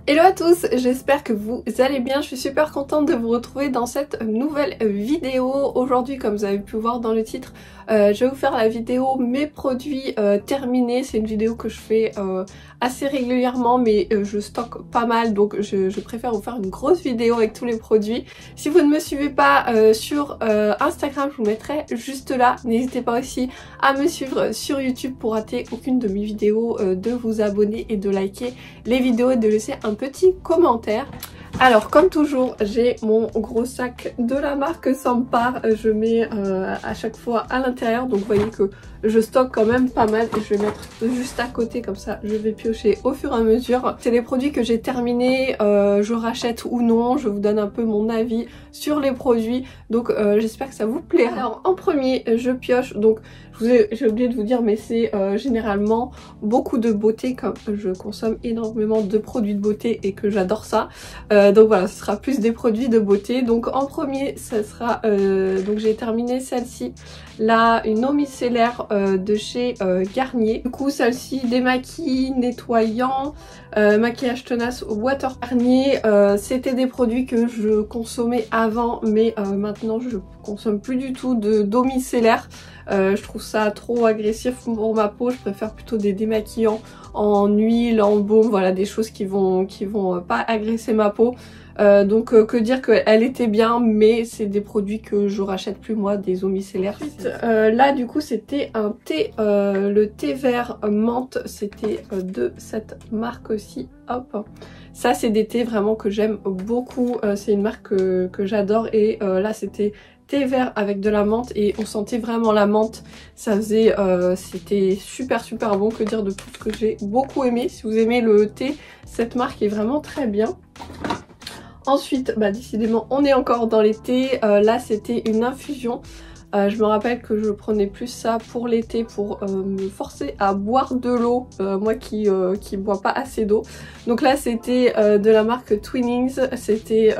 Hello à tous, j'espère que vous allez bien, je suis super contente de vous retrouver dans cette nouvelle vidéo. Aujourd'hui, comme vous avez pu voir dans le titre, je vais vous faire la vidéo mes produits terminés. C'est une vidéo que je fais assez régulièrement mais je stocke pas mal, donc je préfère vous faire une grosse vidéo avec tous les produits. Si vous ne me suivez pas sur Instagram, je vous mettrai juste là. N'hésitez pas aussi à me suivre sur YouTube pour rater aucune de mes vidéos, de vous abonner et de liker les vidéos et de laisser un petit commentaire. Alors comme toujours, j'ai mon gros sac de la marque Sampar, je mets à chaque fois à l'intérieur, donc vous voyez que je stocke quand même pas mal et je vais mettre juste à côté, comme ça je vais piocher au fur et à mesure. C'est les produits que j'ai terminés, je rachète ou non, je vous donne un peu mon avis sur les produits, donc j'espère que ça vous plaira. Alors en premier je pioche, donc j'ai oublié de vous dire, mais c'est généralement beaucoup de beauté, comme je consomme énormément de produits de beauté et que j'adore ça. Donc voilà, ce sera plus des produits de beauté. Donc en premier, ça sera, donc j'ai terminé celle-ci, là, une eau micellaire de chez Garnier. Du coup, celle-ci démaquille, nettoyant, maquillage tenace water Garnier. C'était des produits que je consommais avant, mais maintenant je consomme plus du tout d'eau micellaire. Je trouve ça trop agressif pour ma peau, je préfère plutôt des démaquillants en huile, en baume, voilà, des choses qui vont pas agresser ma peau. Donc que dire qu'elle était bien, mais c'est des produits que je rachète plus moi, des eaux micellaires. Ensuite, là du coup c'était un thé, le thé vert menthe, c'était de cette marque aussi, hop. Ça c'est des thés vraiment que j'aime beaucoup, c'est une marque que j'adore, et là c'était thé vert avec de la menthe et on sentait vraiment la menthe, ça faisait, c'était super bon, que dire de plus, que j'ai beaucoup aimé. Si vous aimez le thé, cette marque est vraiment très bien. Ensuite, bah décidément on est encore dans l'été, là c'était une infusion. Je me rappelle que je prenais plus ça pour l'été pour me forcer à boire de l'eau, moi qui bois pas assez d'eau. Donc là c'était de la marque Twinings, c'était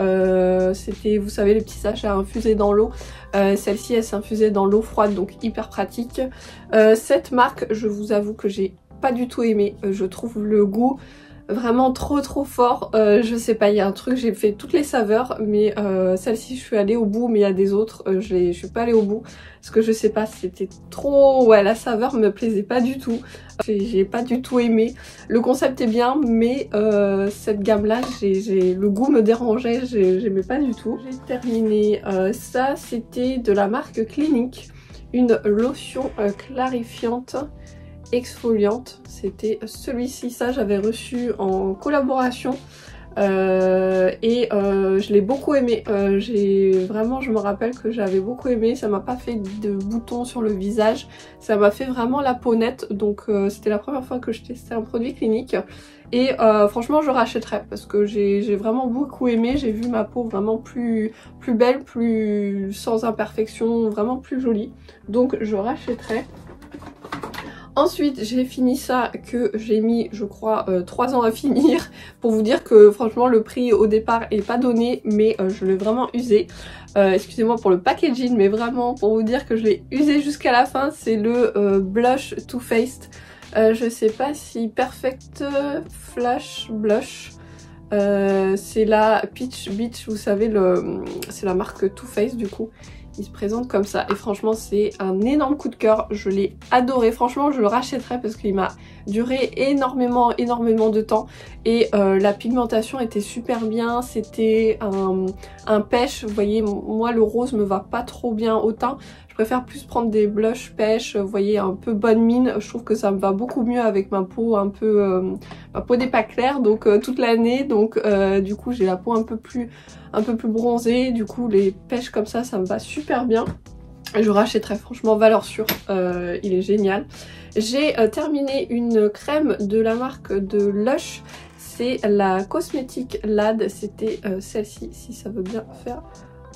vous savez les petits sachets à infuser dans l'eau. Celle-ci elle s'infusait dans l'eau froide, donc hyper pratique. Cette marque, je vous avoue que j'ai pas du tout aimé, je trouve le goût vraiment trop fort, je sais pas, il y a un truc, j'ai fait toutes les saveurs, mais celle-ci je suis allée au bout, mais il y a des autres, je suis pas allée au bout, parce que je sais pas, c'était trop, ouais, la saveur me plaisait pas du tout, j'ai pas du tout aimé. Le concept est bien, mais cette gamme là, le goût me dérangeait, j'aimais pas du tout. J'ai terminé, ça c'était de la marque Clinique, une lotion clarifiante exfoliante, c'était celui-ci, ça j'avais reçu en collaboration et je l'ai beaucoup aimé, je me rappelle que j'avais beaucoup aimé, ça m'a pas fait de boutons sur le visage, ça m'a fait vraiment la peau nette, donc c'était la première fois que je testais un produit Clinique et franchement je rachèterais parce que j'ai vraiment beaucoup aimé, j'ai vu ma peau vraiment plus belle, plus sans imperfection, vraiment plus jolie, donc je rachèterais. Ensuite j'ai fini ça, que j'ai mis je crois 3 ans à finir, pour vous dire que franchement le prix au départ est pas donné, mais je l'ai vraiment usé. Excusez-moi pour le packaging, mais vraiment pour vous dire que je l'ai usé jusqu'à la fin. C'est le blush Too Faced, je sais pas si Perfect Flash Blush. C'est la Peach Beach, vous savez, c'est la marque Too Faced du coup. Il se présente comme ça et franchement c'est un énorme coup de cœur, je l'ai adoré, franchement je le rachèterais parce qu'il m'a duré énormément de temps et la pigmentation était super bien, c'était un pêche, vous voyez moi le rose me va pas trop bien au teint, je préfère plus prendre des blushs pêche, vous voyez un peu bonne mine, je trouve que ça me va beaucoup mieux avec ma peau un peu, ma peau n'est pas claire donc toute l'année, donc du coup j'ai la peau un peu plus bronzée, du coup les pêches comme ça me va super bien. Je rachèterai franchement, valeur sûre, il est génial. J'ai terminé une crème de la marque de Lush, c'est la Cosmétique Lad, c'était celle-ci, si ça veut bien faire.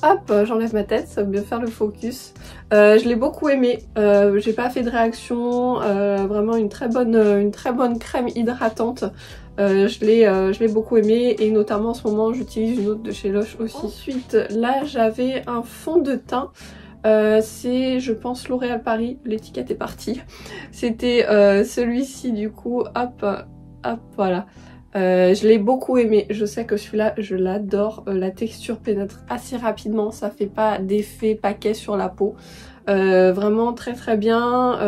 Hop, j'enlève ma tête, ça veut bien faire le focus. Je l'ai beaucoup aimé, j'ai pas fait de réaction, vraiment une très bonne crème hydratante. Je l'ai beaucoup aimé et notamment en ce moment j'utilise une autre de chez Lush aussi. Ensuite là j'avais un fond de teint, c'est je pense L'Oréal Paris, l'étiquette est partie. C'était celui-ci du coup, hop voilà. Je l'ai beaucoup aimé, je sais que celui-là je l'adore, la texture pénètre assez rapidement, ça fait pas d'effet paquet sur la peau, vraiment très très bien,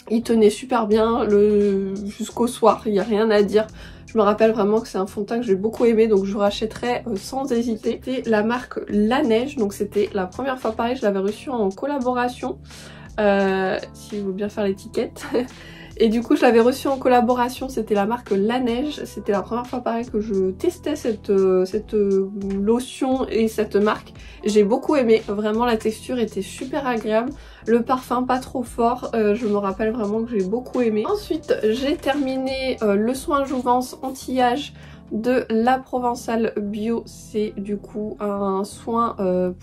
il tenait super bien jusqu'au soir, il n'y a rien à dire. Je me rappelle vraiment que c'est un fond de teint que j'ai beaucoup aimé, donc je rachèterai sans hésiter. C'était la marque La Neige, donc c'était la première fois pareil, je l'avais reçu en collaboration, si vous voulez bien faire l'étiquette. Et du coup je l'avais reçu en collaboration, c'était la marque La Neige, c'était la première fois pareil que je testais cette lotion et cette marque. J'ai beaucoup aimé, vraiment la texture était super agréable, le parfum pas trop fort, je me rappelle vraiment que j'ai beaucoup aimé. Ensuite j'ai terminé le soin jouvence anti-âge de La Provençale Bio, c'est du coup un soin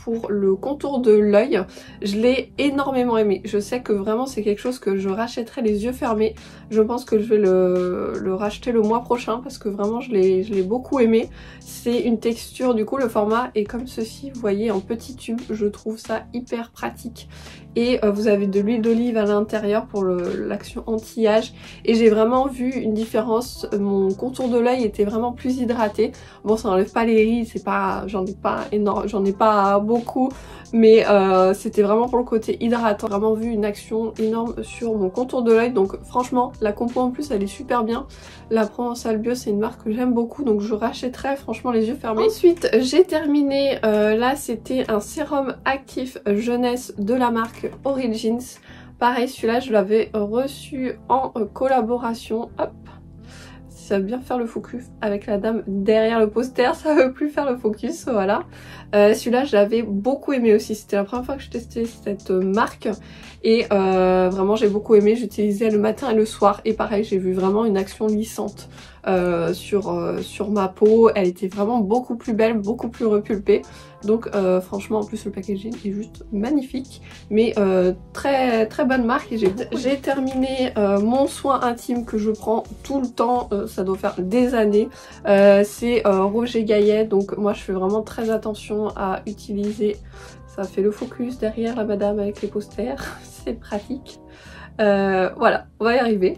pour le contour de l'œil. Je l'ai énormément aimé, je sais que vraiment c'est quelque chose que je rachèterai les yeux fermés. Je pense que je vais le racheter le mois prochain parce que vraiment je l'ai beaucoup aimé. C'est une texture, du coup le format est comme ceci, vous voyez, en petit tube, je trouve ça hyper pratique. Et vous avez de l'huile d'olive à l'intérieur pour l'action anti-âge. Et j'ai vraiment vu une différence, mon contour de l'œil était vraiment plus hydraté. Bon, ça n'enlève pas les rides, c'est pas, j'en ai pas énorme, j'en ai pas beaucoup, mais c'était vraiment pour le côté hydratant. J'ai vraiment vu une action énorme sur mon contour de l'œil, donc franchement la compo en plus elle est super bien. La Provençale Bio c'est une marque que j'aime beaucoup, donc je rachèterai franchement les yeux fermés. Ensuite j'ai terminé, là c'était un sérum actif jeunesse de la marque Origins. Pareil, celui-là je l'avais reçu en collaboration. Hop, ça veut bien faire le focus avec la dame derrière le poster, ça veut plus faire le focus, voilà. Celui-là je l'avais beaucoup aimé aussi, c'était la première fois que je testais cette marque et vraiment j'ai beaucoup aimé, j'utilisais le matin et le soir et pareil j'ai vu vraiment une action lissante sur ma peau, elle était vraiment beaucoup plus belle, beaucoup plus repulpée, donc franchement en plus le packaging est juste magnifique, mais très très bonne marque. Et j'ai terminé mon soin intime que je prends tout le temps, ça doit faire des années, c'est Roger Gaillet, donc moi je fais vraiment très attention à utiliser, ça fait le focus derrière la madame avec les posters, c'est pratique. Voilà, on va y arriver.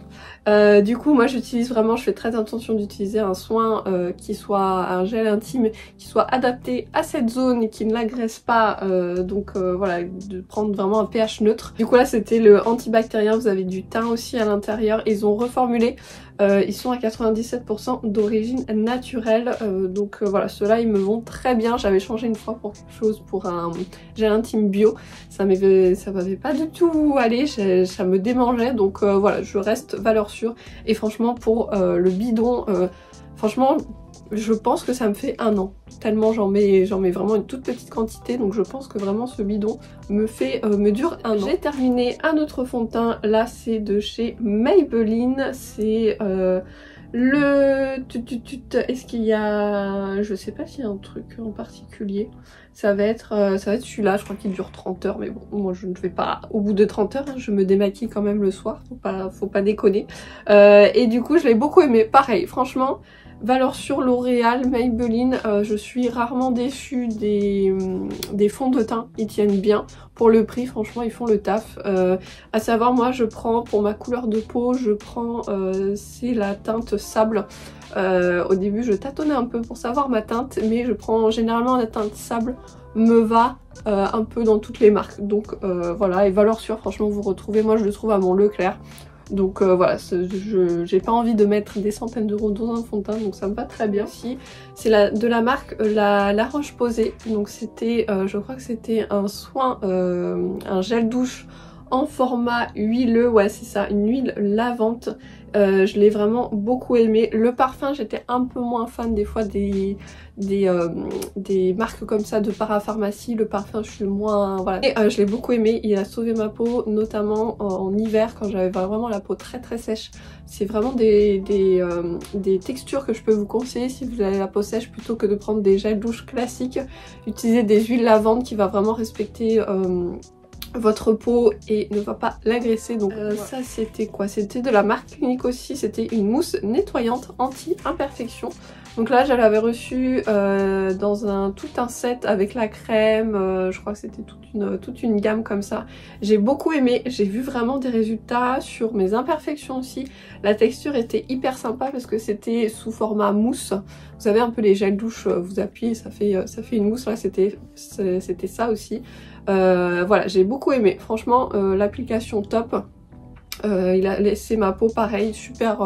Du coup moi j'utilise vraiment, je fais très attention d'utiliser un soin qui soit un gel intime qui soit adapté à cette zone et qui ne l'agresse pas, donc voilà, de prendre vraiment un pH neutre. Du coup là c'était le antibactérien, vous avez du thym aussi à l'intérieur, ils ont reformulé, ils sont à 97% d'origine naturelle, donc voilà, ceux-là ils me vont très bien. J'avais changé une fois pour quelque chose, pour un gel intime bio, ça m'avait pas du tout allé, ça me démangeait, donc voilà, je reste valeur sûre. Et franchement pour le bidon, franchement je pense que ça me fait 1 an, tellement j'en mets vraiment une toute petite quantité, donc je pense que vraiment ce bidon me dure 1 an. J'ai terminé un autre fond de teint, là c'est de chez Maybelline, c'est est-ce qu'il y a, je sais pas s'il y a un truc en particulier, ça va être celui-là, je crois qu'il dure 30 heures, mais bon, moi je ne vais pas au bout de 30 heures, hein, je me démaquille quand même le soir, faut pas déconner. Et du coup je l'ai beaucoup aimé, pareil, franchement, valeur sur L'Oréal, Maybelline, je suis rarement déçue des fonds de teint, ils tiennent bien. Pour le prix, franchement, ils font le taf. À savoir, moi, je prends, pour ma couleur de peau, je prends, c'est la teinte sable. Au début, je tâtonnais un peu pour savoir ma teinte, mais je prends généralement la teinte sable, me va un peu dans toutes les marques. Donc voilà, et valeur sûre, franchement, vous retrouvez, moi je le trouve à mon Leclerc. Donc voilà, j'ai pas envie de mettre des centaines d'euros dans un fond de teint, donc ça me va très bien. Ici, c'est de la marque La Roche-Posay, donc c'était, je crois que c'était un soin, un gel douche en format huileux, ouais c'est ça, une huile lavante. Je l'ai vraiment beaucoup aimé. Le parfum, j'étais un peu moins fan des fois des marques comme ça de parapharmacie. Le parfum, je suis moins, voilà. Et je l'ai beaucoup aimé, il a sauvé ma peau, notamment en hiver quand j'avais vraiment la peau très très sèche. C'est vraiment des textures que je peux vous conseiller si vous avez la peau sèche, plutôt que de prendre des gels douche classiques. Utilisez des huiles lavantes qui va vraiment respecter votre peau et ne va pas l'agresser. Donc ça c'était quoi? C'était de la marque Clinique aussi, c'était une mousse nettoyante anti-imperfection. Donc là je l'avais reçu dans tout un set avec la crème, je crois que c'était toute une gamme comme ça. J'ai beaucoup aimé, j'ai vu vraiment des résultats sur mes imperfections aussi. La texture était hyper sympa parce que c'était sous format mousse. Vous savez un peu les gels douche, vous appuyez, ça fait une mousse, là c'était ça aussi. Voilà, j'ai beaucoup aimé, franchement l'application top. Il a laissé ma peau pareil, super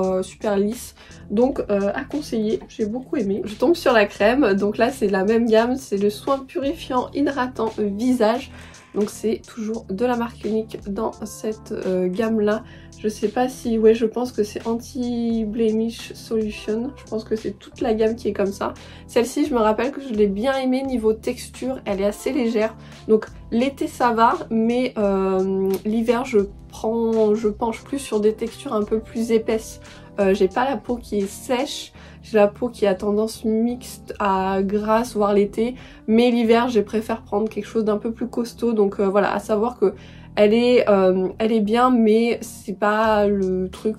lisse, donc à conseiller, j'ai beaucoup aimé. Je tombe sur la crème, donc là c'est la même gamme, c'est le soin purifiant hydratant visage. Donc c'est toujours de la marque Unique dans cette gamme là. Je sais pas si, ouais je pense que c'est Anti-Blemish Solution. Je pense que c'est toute la gamme qui est comme ça. Celle-ci je me rappelle que je l'ai bien aimée niveau texture, elle est assez légère. Donc l'été ça va, mais l'hiver je penche plus sur des textures un peu plus épaisses. J'ai pas la peau qui est sèche. J'ai la peau qui a tendance mixte à grasse, voire l'été. Mais l'hiver, je préfère prendre quelque chose d'un peu plus costaud. Donc voilà, à savoir que elle est bien, mais c'est pas le truc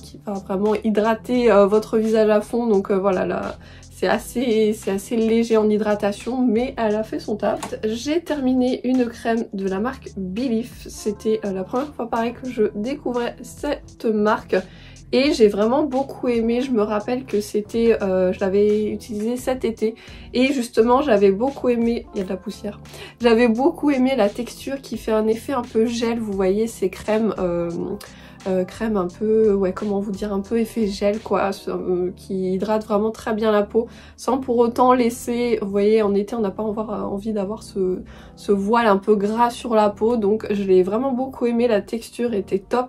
qui va vraiment hydrater votre visage à fond. Donc voilà, là, c'est assez léger en hydratation, mais elle a fait son taf. J'ai terminé une crème de la marque Belif. C'était la première fois pareil que je découvrais cette marque. Et j'ai vraiment beaucoup aimé, je me rappelle que c'était, je l'avais utilisé cet été et justement j'avais beaucoup aimé, il y a de la poussière, j'avais beaucoup aimé la texture qui fait un effet un peu gel, vous voyez ces crèmes, crème un peu, ouais comment vous dire, un peu effet gel quoi, qui hydrate vraiment très bien la peau sans pour autant laisser, vous voyez en été on n'a pas envie d'avoir ce voile un peu gras sur la peau, donc je l'ai vraiment beaucoup aimé, la texture était top.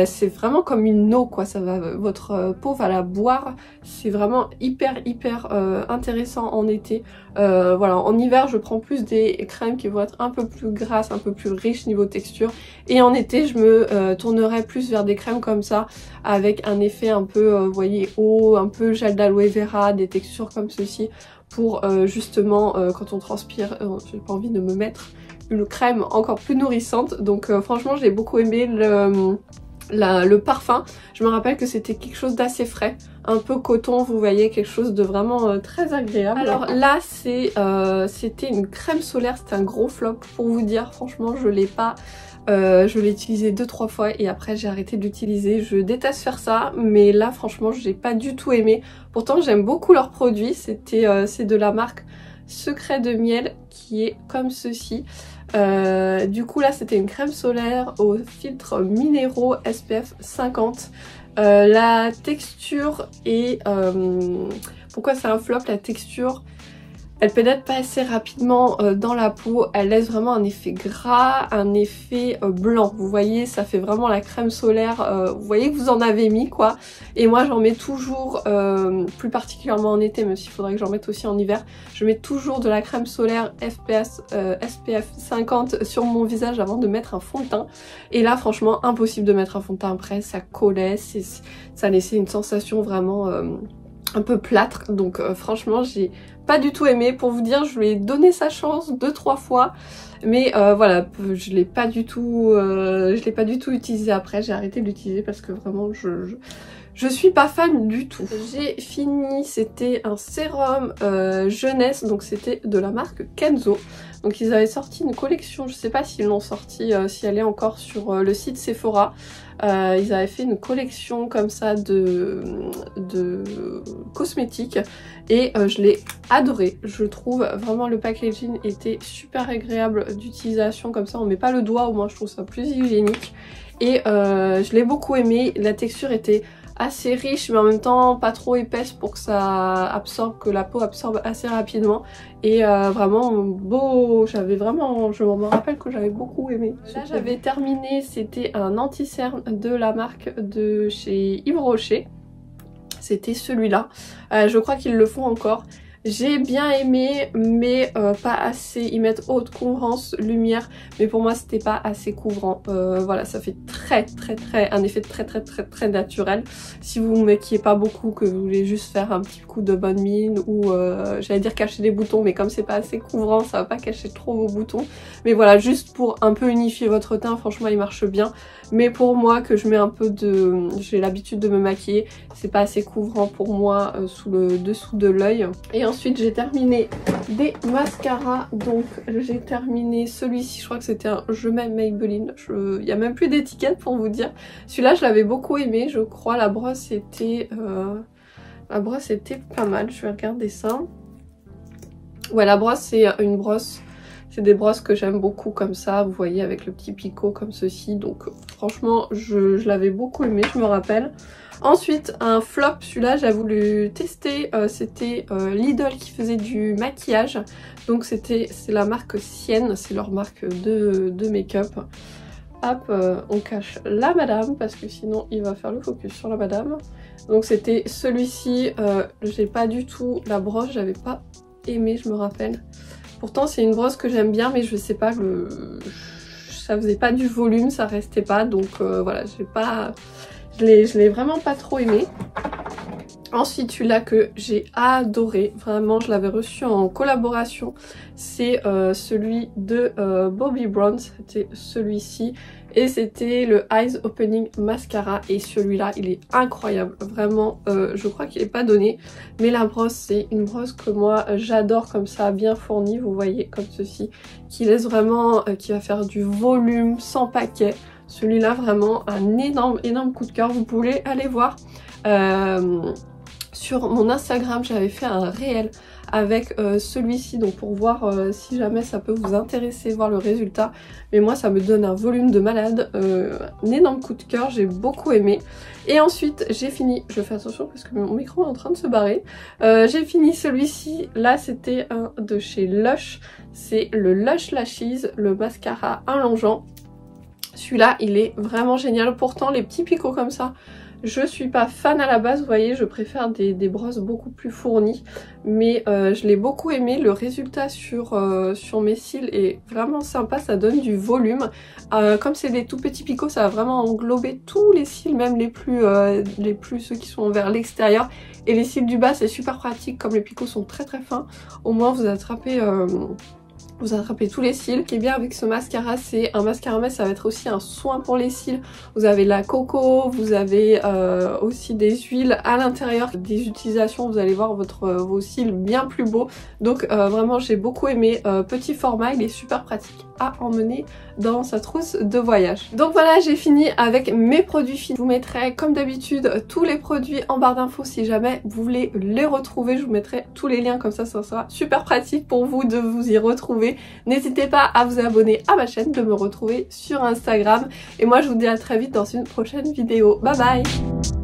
C'est vraiment comme une eau quoi, ça va, votre peau va la boire, c'est vraiment hyper intéressant en été. Voilà, en hiver je prends plus des crèmes qui vont être un peu plus grasses, un peu plus riches niveau texture, et en été je me tournerai plus vers des crèmes comme ça avec un effet un peu, vous voyez, eau, un peu gel d'aloe vera, des textures comme ceci pour justement quand on transpire, j'ai pas envie de me mettre une crème encore plus nourrissante. Donc franchement j'ai beaucoup aimé le parfum. Je me rappelle que c'était quelque chose d'assez frais, un peu coton, vous voyez, quelque chose de vraiment très agréable. Alors là c'était une crème solaire, c'était un gros flop pour vous dire, franchement je l'ai pas, je l'ai utilisé 2-3 fois et après j'ai arrêté de l'utiliser. Je déteste faire ça, mais là franchement j'ai pas du tout aimé. Pourtant j'aime beaucoup leurs produits, c'est de la marque Secret de Miel qui est comme ceci. Du coup là c'était une crème solaire aux filtres minéraux SPF 50. La texture est... pourquoi c'est un flop? La texture, elle pénètre pas assez rapidement dans la peau, elle laisse vraiment un effet gras, un effet blanc. Vous voyez, ça fait vraiment la crème solaire, vous voyez que vous en avez mis quoi. Et moi j'en mets toujours, plus particulièrement en été, même s'il faudrait que j'en mette aussi en hiver, je mets toujours de la crème solaire SPF 50 sur mon visage avant de mettre un fond de teint. Et là franchement impossible de mettre un fond de teint après, ça collait, ça laissait une sensation vraiment... un peu plâtre, donc franchement j'ai pas du tout aimé. Pour vous dire, je lui ai donné sa chance 2-3 fois, mais voilà, je l'ai pas du tout utilisé après, j'ai arrêté de l'utiliser parce que vraiment je suis pas fan du tout. J'ai fini, c'était un sérum jeunesse, donc c'était de la marque Kenzo. Donc ils avaient sorti une collection, je sais pas s'ils l'ont sorti, si elle est encore sur le site Sephora. Ils avaient fait une collection comme ça de cosmétiques et je l'ai adoré. Je trouve vraiment le packaging était super agréable d'utilisation, comme ça on met pas le doigt, au moins je trouve ça plus hygiénique. Et je l'ai beaucoup aimé, la texture était assez riche mais en même temps pas trop épaisse pour que ça absorbe, que la peau absorbe assez rapidement. Et vraiment beau, je me rappelle que j'avais beaucoup aimé. Là j'avais terminé, c'était un anti-cerne de la marque de chez Yves Rocher. C'était celui-là, je crois qu'ils le font encore. J'ai bien aimé, mais pas assez. Ils mettent haute couvrance lumière, mais pour moi c'était pas assez couvrant. Voilà, ça fait un effet très naturel. Si vous ne maquillez pas beaucoup, que vous voulez juste faire un petit coup de bonne mine ou j'allais dire cacher les boutons, mais comme c'est pas assez couvrant, ça va pas cacher trop vos boutons. Mais voilà, juste pour un peu unifier votre teint, franchement il marche bien. mais pour moi que je mets un peu de... j'ai l'habitude de me maquiller, c'est pas assez couvrant pour moi sous le dessous de l'œil. Et ensuite j'ai terminé des mascaras, donc j'ai terminé celui-ci, je crois que c'était un Je m'aime Maybelline, il n'y a même plus d'étiquette pour vous dire. Celui-là je l'avais beaucoup aimé, je crois, la brosse était pas mal, je vais regarder ça. Ouais, la brosse c'est une brosse, c'est des brosses que j'aime beaucoup comme ça, vous voyez, avec le petit picot comme ceci, donc franchement je l'avais beaucoup aimé, je me rappelle. Ensuite un flop, celui-là j'ai voulu tester, c'était Lidl qui faisait du maquillage, donc c'est la marque Sienne, c'est leur marque de make-up. Hop, on cache la madame parce que sinon il va faire le focus sur la madame. Donc c'était celui-ci, j'ai pas du tout la brosse, j'avais pas aimé, je me rappelle. Pourtant c'est une brosse que j'aime bien, mais je sais pas, ça faisait pas du volume, ça restait pas, donc voilà, je l'ai vraiment pas trop aimé. Ensuite celui-là que j'ai adoré, vraiment je l'avais reçu en collaboration, c'est celui de Bobbi Brown, c'était celui-ci et c'était le Eyes Opening Mascara et celui-là il est incroyable, vraiment je crois qu'il est pas donné, mais la brosse c'est une brosse que moi j'adore comme ça, bien fournie, vous voyez comme ceci, qui laisse vraiment, qui va faire du volume sans paquet. Celui-là vraiment un énorme coup de cœur, vous pouvez aller voir. Sur mon Instagram j'avais fait un réel avec celui-ci, donc pour voir si jamais ça peut vous intéresser, voir le résultat. Mais moi ça me donne un volume de malade, un énorme coup de cœur, j'ai beaucoup aimé. Et ensuite j'ai fini, je fais attention parce que mon micro est en train de se barrer, j'ai fini celui-ci, là c'était un de chez Lush, c'est le Lush Lashes, le mascara allongeant. Celui-là il est vraiment génial, pourtant les petits picots comme ça, je suis pas fan à la base, vous voyez, je préfère des brosses beaucoup plus fournies, mais je l'ai beaucoup aimé, le résultat sur mes cils est vraiment sympa, ça donne du volume. Comme c'est des tout petits picots, ça va vraiment englober tous les cils, même les plus ceux qui sont vers l'extérieur, et les cils du bas c'est super pratique, comme les picots sont très fins, au moins vous attrapez tous les cils. Ce qui est bien avec ce mascara, c'est un mascara, mais ça va être aussi un soin pour les cils. Vous avez la coco, vous avez aussi des huiles à l'intérieur, des utilisations, vous allez voir vos cils bien plus beaux. Donc vraiment j'ai beaucoup aimé, petit format, il est super pratique à emmener dans sa trousse de voyage. Donc voilà, j'ai fini avec mes produits finis. Je vous mettrai comme d'habitude tous les produits en barre d'infos si jamais vous voulez les retrouver. Je vous mettrai tous les liens, comme ça sera super pratique pour vous de vous y retrouver. N'hésitez pas à vous abonner à ma chaîne, de me retrouver sur Instagram. Et moi je vous dis à très vite dans une prochaine vidéo. Bye bye!